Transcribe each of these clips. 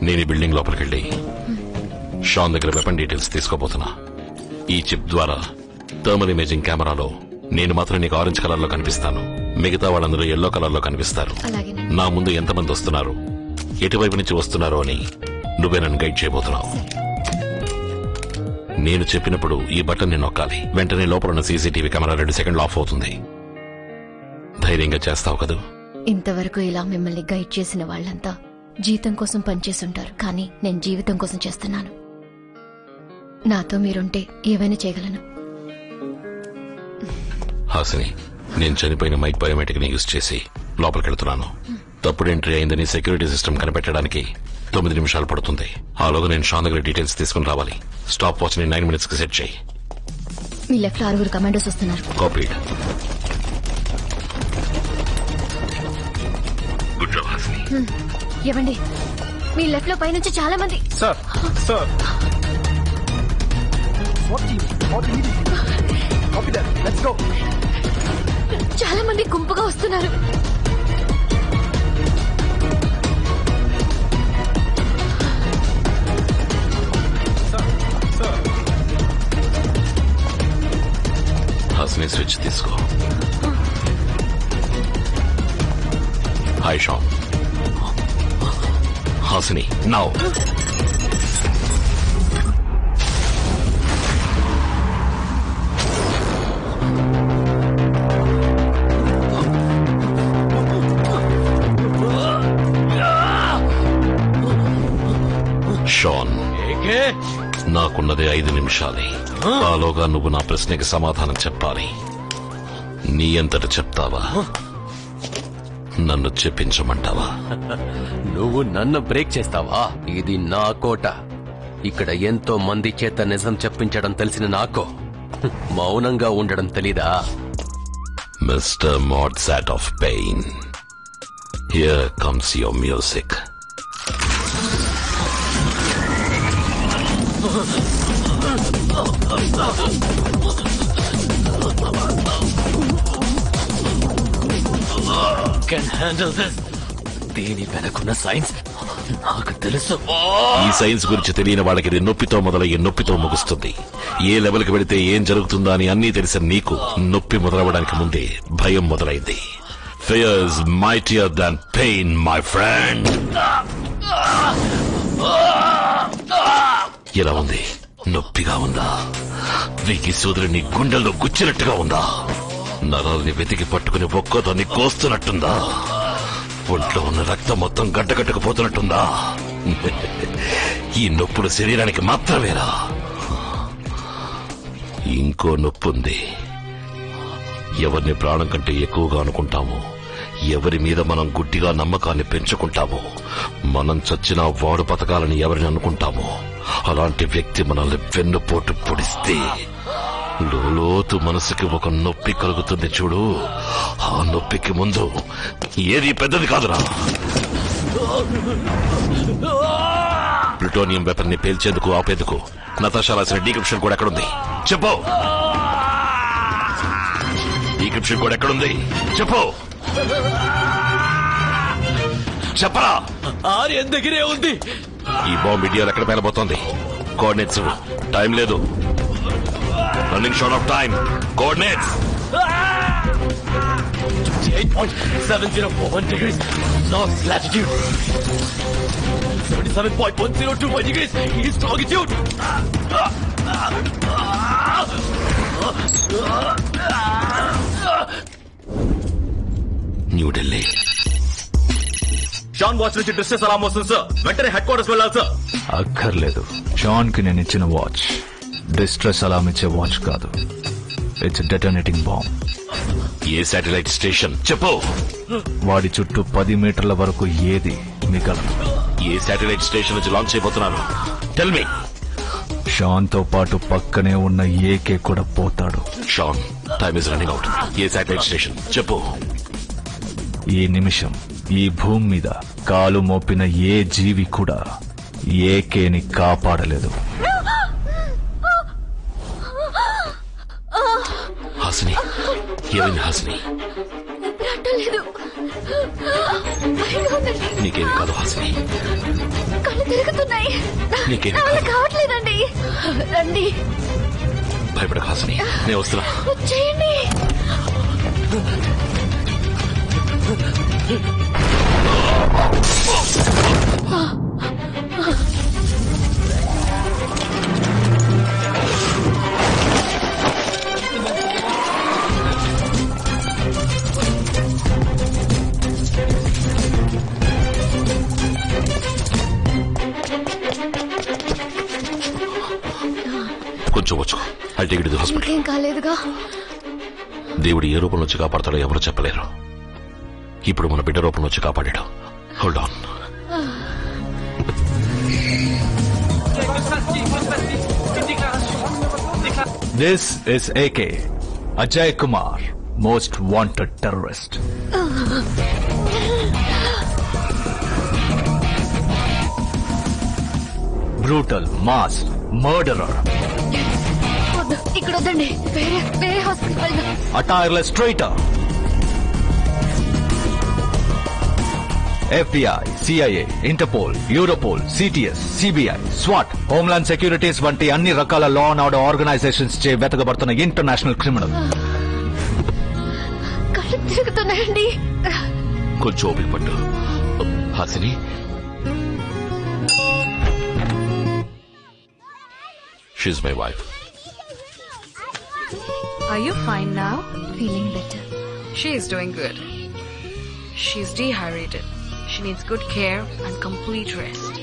నేను ఈ బిల్డింగ్ లోపలికి వెళ్ళి షాన్ దగ్గర వెపన్ డీటెయిల్స్ తీసుకోబోతున్నా. ఈ చిప్ ద్వారా థర్మల్ ఇమేజింగ్ కెమెరాలో నేను మాత్రం నీకు ఆరెంజ్ కలర్ లో కనిపిస్తాను, మిగతా వాళ్ళందరూ ఎల్లో కలర్ లో కనిపిస్తారు. నా ముందు ఎంతమంది వస్తున్నారు, ఎటువైపు నుంచి వస్తున్నారో అని నువ్వే నన్ను గైడ్ చేయబోతున్నావు. నేను చెప్పినప్పుడు ఈ బటన్ ని నొక్కాలి. వెంటనే లోపల ఉన్న సీసీటీవీ కెమెరా 2 సెకండ్లు ఆఫ్ అవుతుంది. ధైర్యంగా చేస్తావు కదా? ఇంతవరకు ఇలా మిమ్మల్ని గైడ్ చేసిన వాళ్ళంతా జీతం కోసం పనిచేస్తుంటారు, కానీ నేను జీవితం కోసం చేస్తున్నాను. నాతో మీరుంటే ఏవైనా చేయగలను. హాసిని, నేను చనిపోయిన మైక్ బయోమెట్రిక్ ని యూజ్ చేసి లోపలికెళ్తున్నాను. తప్పుడు ఎంట్రీ అయిందని సెక్యూరిటీ సిస్టమ్ కనిపెట్టడానికి 9 నిమిషాలు పడుతుంది. ఆలోగా నేను షాన్ దగ్గర డీటెయిల్స్ తీసుకుని రావాలి. స్టాప్ వాచ్ ని 9 minutes కి సెట్ చేయి. మీ లెఫ్ట్ లో 6 కమాండోస్ వస్తున్నారు. కాపీడ్. Good job Hasini. ఇవ్వండి. మీ లెఫ్ట్ లో పైనుంచి చాలా మంది. సార్ సార్ చాలా మంది గుంపుగా వస్తున్నారు. హాసిని స్విచ్ తీసుకో. హాయ్ షాన్. హాసిని నౌ. షాన్, నాకున్నది 5 నిమిషాలే. ఆలోగా నువ్వు నా ప్రశ్నకి సమాధానం చెప్పాలి. నీ అంతట చెప్తావా, నన్ను చెప్పించమంటావా? నువ్వు నన్ను బ్రేక్ చేస్తావా? ఇది నా కోట. ఇక్కడ ఎంతో మంది చేత నిజం చెప్పించడం తెలిసిన నాకు మౌనంగా ఉండడం తెలీదా? Mister Mozart of pain, here comes your music. Can handle this. దీని వెనకున్న సైన్స్ నాకు తెలుసు. ఈ సైన్స్ గురించి తెలియని వాళ్ళకి ఇది నొప్పితో మొదలయ్యి నొప్పితో ముగుస్తుంది. ఏ లెవెల్కి వెళితే ఏం జరుగుతుందో అని అన్నీ తెలిసిన నీకు నొప్పి మొదలవడానికి ముందే భయం మొదలైంది. Fear is mightier than pain, my friend. ఎలా ఉంది? నొప్పిగా ఉందా? వీకి సోదరుని గుండెల్లో గుచ్చినట్టుగా ఉందా? నరాల్ని వెతికి పట్టుకుని ఒక్కోదాన్ని కోస్తున్నట్టుందా? ఒంట్లో ఉన్న రక్తం మొత్తం గడ్డగట్టుకుపోతున్నట్టుందా? ఈ నొప్పులు శరీరానికి మాత్రమేరా? ఇంకో నొప్పుంది. ఎవరిని ప్రాణం కంటే ఎక్కువగా అనుకుంటామో, ఎవరి మీద మనం గుడ్డిగా నమ్మకాన్ని పెంచుకుంటామో, మనం చచ్చినా వాడు బతకాలని ఎవరిని అనుకుంటామో, అలాంటి వ్యక్తి మనల్ని వెన్నుపోటు పొడిస్తే లోతు మనసుకి ఒక నొప్పి కలుగుతుంది చూడు. ఆ నొప్పికి ముందు ఏది పెద్దది కాదురా. ప్లూటోనియం వెపన్ ని పేల్చేందుకు ఆపేందుకు నతాషా రాసిన డీక్రిప్షన్ కూడా ఎక్కడుంది చెప్పు. డీక్రిప్షన్ కూడా ఎక్కడుంది చెప్పు. చెప్పరా. ఆర్యన్ దగ్గరే ఉంది. ఈ బాంబ్ ఇండియాలో ఎక్కడ పేలబోతోంది? కోఆర్డినేట్స్. టైం లేదు. Running short of time. Coordinates 28.701 degrees north latitude, 77.102 degrees east longitude. New Delhi. Shaan watch నుంచి డిస్ట్రెస్ అలారం వస్తుంది సార్. వెంటనే హెడ్ క్వార్టర్స్ వెళ్ళాలి సార్. అక్కర్లేదు. షాన్ కి నేను ఇచ్చిన వాచ్ డిస్ట్రెస్ అలారం ఇచ్చే వాచ్ కాదు. It's detonating bomb. ఏ శాటిలైట్ స్టేషన్ చెప్పు. వాడి చుట్టూ 10 మీటర్ల వరకు ఏది మిగలదు. ఏ శాటిలైట్ స్టేషన్ నుంచి లాంచ్ అయిపోతున్నారు? Tell me. షాన్ తో పాటు పక్కనే ఉన్న ఏకే కూడా పోతాడు. Shaan, time is running out. ఏ శాటిలైట్ స్టేషన్ చెప్పు. ఈ నిమిషం ఈ భూమి మీద కాలు మోపిన ఏ జీవి కూడా ఏకేని కాపాడలేదు. హాసిని, ఏమైంది హాసిని? రావట్లేదు. నీకేమి కాదు హాసిని. కళ్ళు తిరుగుతున్నాయి. నీకేం నా వల్ల కావట్లేదండి. రండి. భయపడ హాసిని, నేను వస్తున్నా. చేయండి. కొంచెం వచ్చుకో. అది టికెట్ హాస్పిటల్. ఏం కాలేదుగా. దేవుడు ఏ రూపంలో వచ్చి కాపాడతాడో ఎవరు చెప్పలేరు. ఇప్పుడు మన బిడ్డ రూపంలో వచ్చి కాపాడాడు. Hold on. This is AK, Ajay Kumar, most wanted terrorist. Brutal, mass, murderer. ఇక్కడ వద్దండి. వేరే హాస్పిటల్ వెళ్దాం. A tireless traitor. FBI, CIA, Interpol, Europol, CTS, CBI, SWAT, Homeland Securities వంటి అన్ని రకాల లా అండ్ ఆర్డర్ ఆర్గనైజేషన్స్ చే వెతకబడుతున్న ఇంటర్నేషనల్ క్రిమినల్. కళ్ళు తిరుగుతున్నాయండి. కొంచెం ఓపిక పట్టు Hasini. She my wife. Are you fine now? Feeling better. She is doing good. She's dehydrated. She needs good care and complete rest.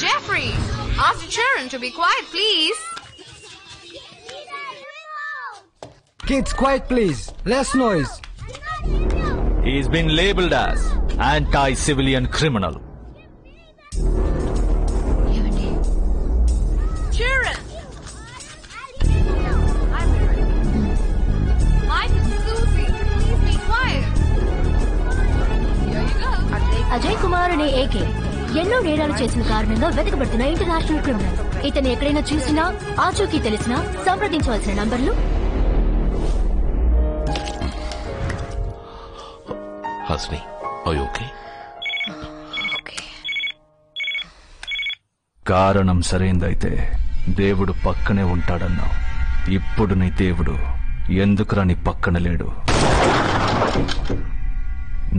Jeffrey, ask the children to be quiet, please. Kids, quiet please. Less noise. He is been labeled as anti-civilian criminal. ఏమండి? Children! Mike and Susie, please be quiet. Here you go. Ajay Kumar అనే AK ఎన్నో నేరాలు చేసిన కారణంగా వెతకబడుతున్న international criminal. ఇతను ఎక్కడైనా చూసినా, ఆచూకీ తెలిసినా సంప్రదించవలసిన నంబర్లు. Hasini, are you okay? కారణం సరైందైతే దేవుడు పక్కనే ఉంటాడన్నావు. ఇప్పుడు నీ దేవుడు ఎందుకురా నీ పక్కన లేడు?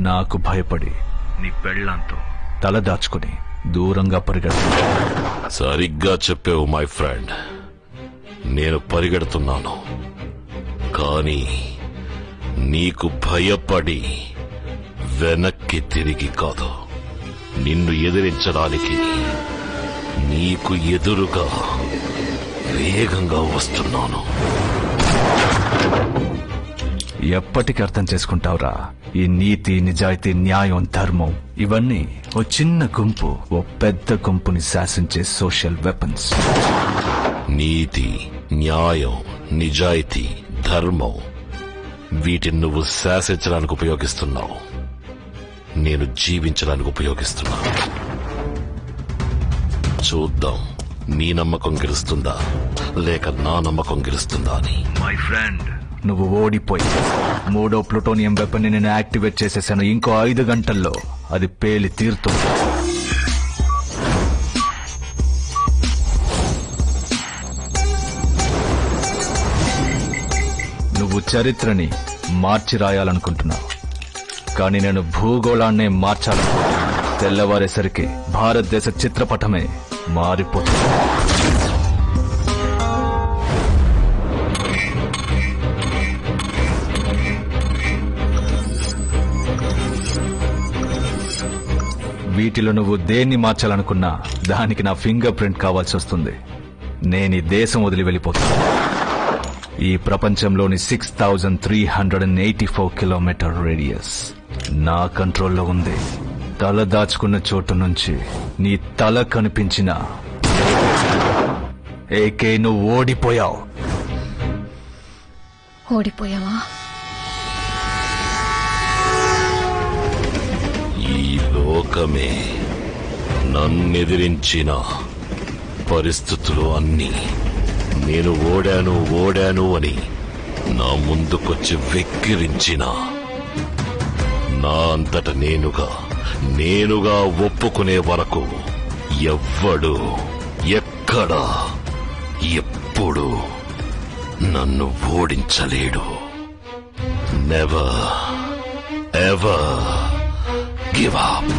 నాకు భయపడి నీ పెళ్ళంతో తల దాచుకుని దూరంగా పరిగెడుతున్నా. సరిగ్గా చెప్పావు మై ఫ్రెండ్. నేను పరిగెడుతున్నాను, కానీ నీకు భయపడి వెనక్కి తిరిగి కాదు, నిన్ను ఎదిరించడానికి నీకు ఎదురుగా వేగంగా వస్తున్నాను. ఎప్పటికి అర్థం చేసుకుంటావురా ఈ నీతి, నిజాయితీ, న్యాయం, ధర్మం ఇవన్నీ ఓ చిన్న గుంపు ఓ పెద్ద గుంపుని శాసించే సోషల్ వెపన్స్. నీతి, న్యాయం, నిజాయితీ, ధర్మం వీటిని నువ్వు శాసించడానికి ఉపయోగిస్తున్నావు, నేను జీవించడానికి ఉపయోగిస్తున్నా. చూద్దాం నీ నమ్మకం గెలుస్తుందా లేక నా నమ్మకం గెలుస్తుందా అని. మై ఫ్రెండ్, నువ్వు ఓడిపోయి 3వ ప్లూటోనియం వెపన్ ని నేను యాక్టివేట్ చేసేసాను. ఇంకో 5 గంటల్లో అది పేలి తీరుతుంది. నువ్వు చరిత్రని మార్చి రాయాలనుకుంటున్నావు, కానీ నేను భూగోళాన్నే మార్చాలనుకుంటున్నా. తెల్లవారేసరికి భారతదేశ చిత్రపటమే మారిపోతుంది. వీటిలో నువ్వు దేన్ని మార్చాలనుకున్నా దానికి నా ఫింగర్ ప్రింట్ కావాల్సి వస్తుంది. నేను ఈ దేశం వదిలి వెళ్ళిపోతాను. ఈ ప్రపంచంలోని 6384 కిలోమీటర్ రేడియస్ నా కంట్రోల్లో ఉంది. తల దాచుకున్న చోటు నుంచి నీ తల కనిపించిన ఏకే నువ్వు ఓడిపోయావు. ఓడిపోయావా? ఈ లోకమే నన్నెదిరించిన పరిస్థితులు అన్నీ నేను ఓడాను అని నా ముందుకొచ్చి వెక్కిరించిన నా అంతట నేనుగా ఒప్పుకునే వరకు ఎవ్వడు ఎక్కడ ఎప్పుడు నన్ను ఓడించలేడు. Never ever give up.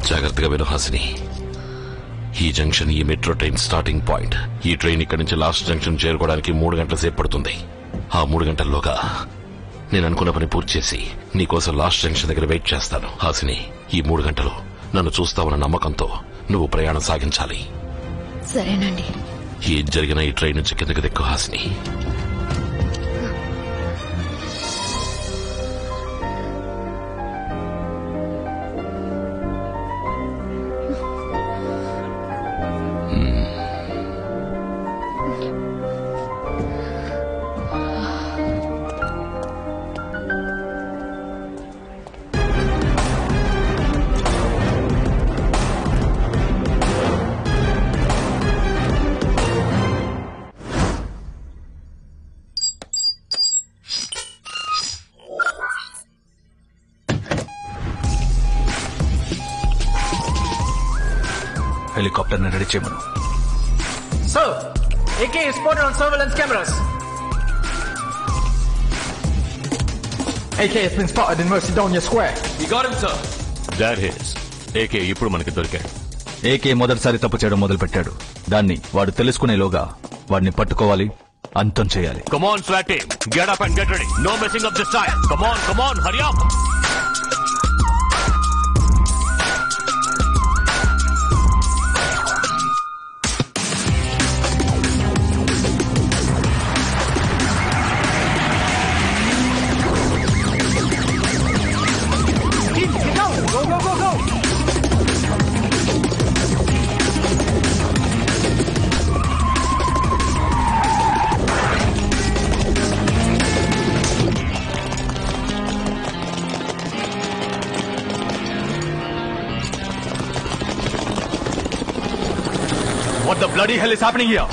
జాగ్రత్తగా విను హాసిని. ఈ జంక్షన్ ఈ మెట్రో ట్రైన్ స్టార్టింగ్ పాయింట్. ఈ ట్రైన్ ఇక్కడి నుంచి లాస్ట్ జంక్షన్ చేరుకోవడానికి 3 గంటల సేపు పడుతుంది. ఆ 3 గంటల్లోగా నేను అనుకున్న పని పూర్తి చేసి నీకోసం లాస్ట్ జంక్షన్ దగ్గర వెయిట్ చేస్తాను. హాసిని, ఈ 3 గంటలు నన్ను చూస్తావన్న నమ్మకంతో నువ్వు ప్రయాణం సాగించాలి. సరేనండి. ఏం జరిగినా ఈ ట్రైన్ నుంచి కిందకి దిక్కు హాసిని. హెలికాప్టర్ ని రెడీ చేయమను. Sir, AK is spotted on surveillance cameras. AK has been spotted in Mercedonia Square. We got him, sir. There he is. AK ఇప్పుడు మనకి దొరికాడు. ఏకే మొదటిసారి తప్పు చేయడం మొదలు పెట్టాడు. దాన్ని వాడు తెలుసుకునేలోగా వాడిని పట్టుకోవాలి, అంతం చేయాలి. Come on, SWAT team. Get up and get ready. No messing up this time. Come on, hurry up. What the bloody hell is happening here?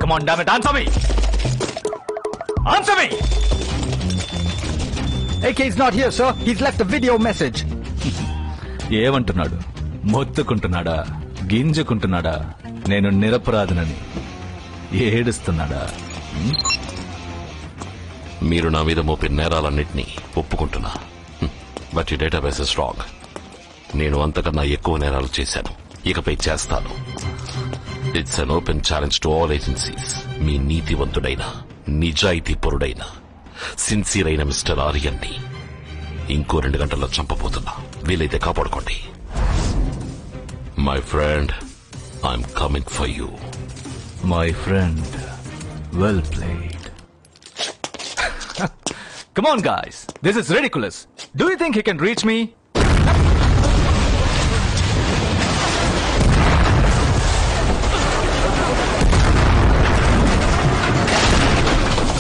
Come on, damn it, answer me! Answer me! AK is not here, sir. He's left a video message. ఏమంటున్నాడు? మొత్తుకుంటున్నాడా? గింజుకుంటున్నాడా? నేను నిరపరాధనని ఏడుస్తున్నాడా? మీరు నా మీద మోపిన నేరాలన్నింటినీ ఒప్పుకుంటున్నా. But ఈ database is wrong. నేను అంతకన్నా ఎక్కువ నేరాలు చేశాను, ఇకపై చేస్తాను. It's an open challenge to all agencies. మీ నీతివంతుడైన, నిజాయితీ పరుడైన, సిన్సియర్ అయిన మిస్టర్ ఆర్యన్ని ఇంకో 2 గంటల్లో చంపబోతున్నా. వీలైతే కాపాడుకోండి. My friend, I'm coming for you. My friend, well played. Come on, guys. This is ridiculous. Do you think he can reach me?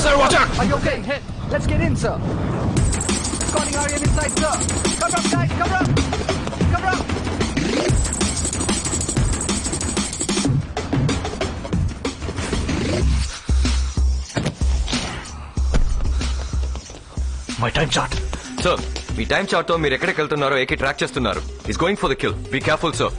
Sir, watch out! Are you okay? Hit. Let's get in, sir. Calling Aryan inside, sir. Cover up, guys. Cover up. Cover up. My time chart. Sir, మీ time chart తో మీరు ఎక్కడికి వెళ్తున్నారో ఏకే track చేస్తున్నారు. Is going for the kill. Be careful sir.